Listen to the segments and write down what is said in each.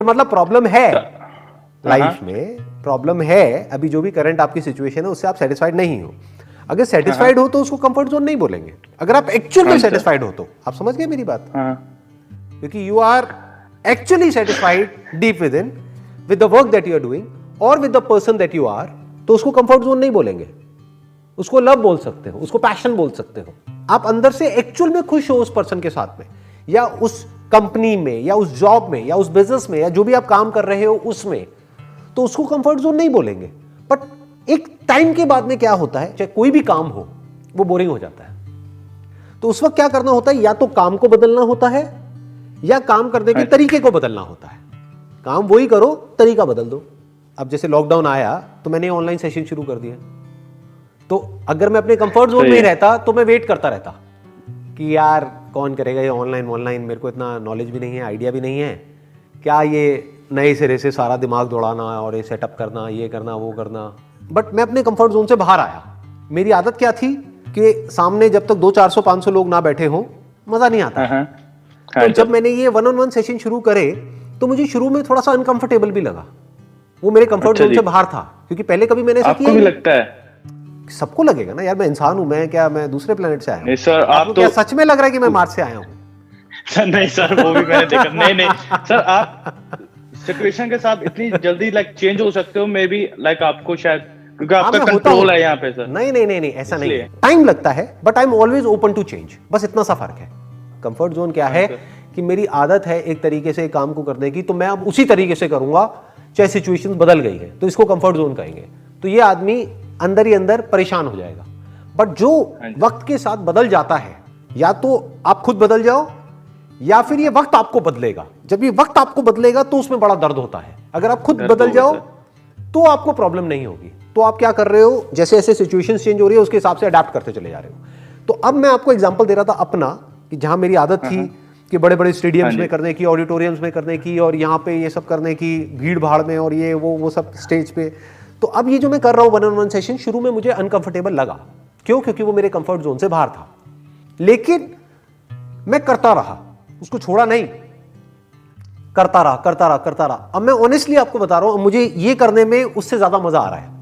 मतलब प्रॉब्लम है लाइफ में, प्रॉब्लम है अभी जो भी करंट आपकी सिचुएशन है उससे आप सेटिस्फाइड नहीं हो। अगर सेटिस्फाइड हो तो उसको कंफर्ट जोन नहीं बोलेंगे। अगर आप एक्चुअल में सेटिस्फाइड हो तो आप समझ गए मेरी बात, क्योंकि you are actually satisfied deep with in with the work that you are doing और with the person that you are, तो उसको कंफर्ट जोन नहीं बोलेंगे, उसको लव बोल सकते हो, उसको पैशन बोल सकते हो। आप अंदर से एक्चुअल में खुश हो उस पर्सन के साथ में, या उस कंपनी में, या उस जॉब में, या उस बिजनेस में, या जो भी आप काम कर रहे हो उसमें, तो उसको कंफर्ट जोन नहीं बोलेंगे। बट एक टाइम के बाद में क्या होता है, चाहे कोई भी काम हो वो बोरिंग हो जाता है। तो उस वक्त क्या करना होता है, या तो काम को बदलना होता है या काम करने के तरीके को बदलना होता है। काम वही करो, तरीका बदल दो। अब जैसे लॉकडाउन आया तो मैंने ऑनलाइन सेशन शुरू कर दिया, तो अगर मैं अपने कंफर्ट जोन में ही रहता तो मैं वेट करता रहता कि यार कौन करेगा ये ऑनलाइन, मेरे को इतना नॉलेज भी नहीं है, आइडिया भी नहीं है, क्या ये नए सिरे से सारा दिमाग दौड़ाना और ये सेटअप करना, ये करना, वो करना। बट मैं अपने कंफर्ट जोन से बाहर आया। मेरी आदत क्या थी कि सामने जब तक 200-400-500 लोग ना बैठे हों मजा नहीं आता। तो जब मैंने ये 1-on-1 सेशन शुरू करे तो मुझे शुरू में थोड़ा सा अनकंफर्टेबल भी लगा, वो मेरे कंफर्ट जोन से बाहर था, क्योंकि पहले कभी मैंने ऐसा किया नहीं। लगता है सबको लगेगा ना यार, मैं इंसान हूं, मैं क्या मैं दूसरे प्लेनेट से आया हूं? नहीं सर, आप तो क्या सच में लग रहा है कि मैं मार्स से आया हूं? सर नहीं सर, वो भी मैंने देखा। नहीं सर, आप सिचुएशन के साथ इतनी जल्दी चेंज हो सकते हो, मे बी आपको शायद क्योंकि आपका कंट्रोल है यहाँ पे सर। नहीं ऐसा नहीं है, टाइम लगता है, but I am always open to change. बस इतना सा फर्क है। कंफर्ट जोन क्या है कि मेरी आदत है एक तरीके से काम को करने की, तो मैं अब उसी तरीके से करूंगा चाहे सिचुएशन बदल गई है, तो इसको कंफर्ट जोन कहेंगे। तो ये आदमी अंदर ही अंदर परेशान हो जाएगा। बट जो वक्त के साथ बदल जाता है, या तो आप खुद बदल जाओ या फिर ये वक्त आपको बदलेगा। जब ये वक्त आपको बदलेगा तो उसमें बड़ा दर्द होता है। अगर आप खुद बदल जाओ तो आपको प्रॉब्लम नहीं होगी। तो आप क्या कर रहे हो, जैसे जैसे सिचुएशन चेंज हो रही है उसके हिसाब से अडेप्ट करते चले जा रहे हो। तो अब मैं आपको एग्जांपल दे रहा था अपना, कि जहां मेरी आदत थी कि बड़े बड़े स्टेडियम्स में करने की, ऑडिटोरियम्स में करने की, और यहाँ पे ये सब करने की, भीड़ भाड़ में, और ये वो सब स्टेज पे। तो अब ये जो मैं कर रहा हूँ 1-on-1 सेशन, शुरू में मुझे अनकंफर्टेबल लगा। क्यों? क्योंकि वो मेरे कंफर्ट जोन से बाहर था। लेकिन मैं करता रहा, उसको छोड़ा नहीं, करता रहा। अब मैं ऑनेस्टली आपको बता रहा हूं, मुझे ये करने में उससे ज्यादा मजा आ रहा है।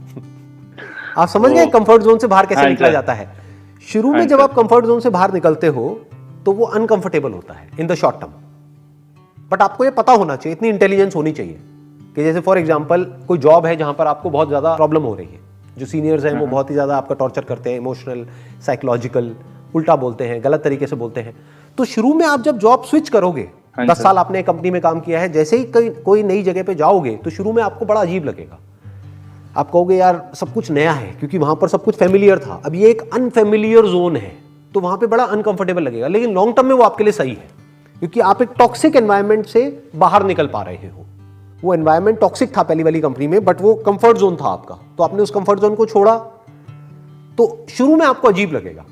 आप समझ गए कंफर्ट जोन से बाहर कैसे निकला जाता है? शुरू में जब आप कंफर्ट जोन से बाहर निकलते हो तो वो अनकंफर्टेबल होता है in the short term. But आपको ये पता होना चाहिए, इतनी इंटेलिजेंस होनी चाहिए कि जैसे फॉर एग्जांपल कोई जॉब है जहां पर आपको बहुत ज्यादा प्रॉब्लम हो रही है, जो सीनियर्स हैं वो बहुत ही ज्यादा आपका टॉर्चर करते हैं, इमोशनल, साइकोलॉजिकल, उल्टा बोलते हैं, गलत तरीके से बोलते हैं। तो शुरू में आप जब जॉब स्विच करोगे, 10 साल आपने एक कंपनी में काम किया है, जैसे ही कोई नई जगह पे जाओगे तो शुरू में आपको बड़ा अजीब लगेगा। आप कहोगे यार सब कुछ नया है, क्योंकि वहां पर सब कुछ फेमिलियर था। अब ये एक अनफेमिलियर जोन है, तो वहां पे बड़ा अनकंफर्टेबल लगेगा। लेकिन लॉन्ग टर्म में वो आपके लिए सही है, क्योंकि आप एक टॉक्सिक एनवायरनमेंट से बाहर निकल पा रहे हो। वो एनवायरनमेंट टॉक्सिक था पहली वाली कंपनी में, बट वो कंफर्ट जोन था आपका, तो आपने उस कंफर्ट जोन को छोड़ा। तो शुरू में आपको अजीब लगेगा।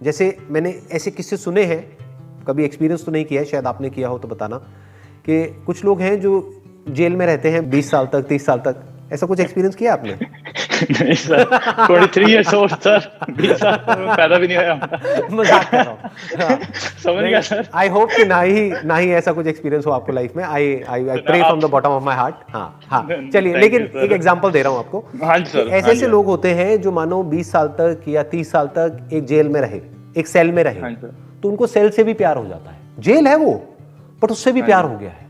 जैसे मैंने ऐसे किस्से सुने हैं, कभी एक्सपीरियंस तो नहीं किया है, शायद आपने किया हो तो बताना, कि कुछ लोग हैं जो जेल में रहते हैं 20 साल तक, 30 साल तक। ऐसा कुछ एक्सपीरियंस किया आपने? नहीं सर, 23 इयर्स ओल्ड सर, 20 साल पैदा भी नहीं हुआ। मजाक कर रहा हूं। समझ गया सर। आई होप कि ना ही ऐसा कुछ एक्सपीरियंस हो आपको लाइफ में। I pray from the bottom of my heart. हाँ चलिए, लेकिन एक एग्जांपल दे रहा हूं आपको। ऐसे ऐसे लोग होते हैं जो मानो 20 साल तक या 30 साल तक एक जेल में रहे, एक सेल में रहे, तो उनको सेल से भी प्यार हो जाता है। जेल है वो, बट उससे भी प्यार हो गया है।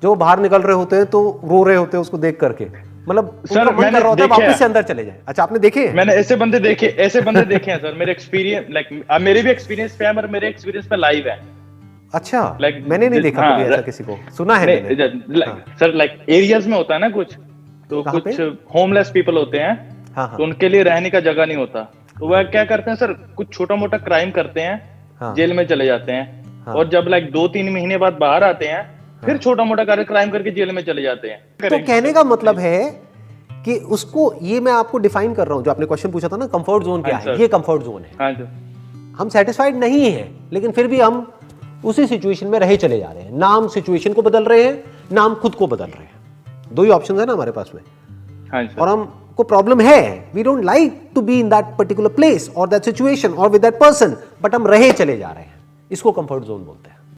जो बाहर निकल रहे होते हैं तो रो रहे होते हैं उसको देख करके, मतलब सर मैंने कर रहा होता है वापस से अंदर चले जाए। अच्छा, आपने देखे? मैंने ऐसे बंदे देखे हैं सर। मेरे एक्सपीरियंस मेरे भी एक्सपीरियंस पे है, पर मेरे एक्सपीरियंस पे लाइव है। अच्छा, मैंने नहीं देखा कभी ऐसा किसी को, सुना है मैंने। सर एरियाज में होता है ना कुछ, तो कुछ होमलेस पीपल होते हैं, तो उनके लिए रहने का जगह नहीं होता, तो वह क्या करते हैं सर, कुछ छोटा मोटा क्राइम करते हैं, जेल में चले जाते हैं, और जब 2-3 महीने बाद बाहर आते हैं, फिर छोटा मोटा क्राइम करके जेल में चले जाते हैं। तो कहने का मतलब है कि उसको, ये मैं आपको डिफाइन कर रहा हूं, जो आपने क्वेश्चन पूछा था ना कंफर्ट जोन क्या है, ये कंफर्ट जोन है। हम सेटिस्फाइड नहीं है, लेकिन फिर भी हम उसी सिचुएशन में रहे चले जा रहे हैं। ना हम सिचुएशन को बदल रहे हैं, ना हम खुद को बदल रहे हैं। दो ही ऑप्शन है ना हमारे पास में। और हमको प्रॉब्लम है, we don't like to be in that particular place और दैट सिचुएशन और विद दैट पर्सन, बट हम रहे चले जा रहे हैं। इसको कंफर्ट जोन बोलते हैं।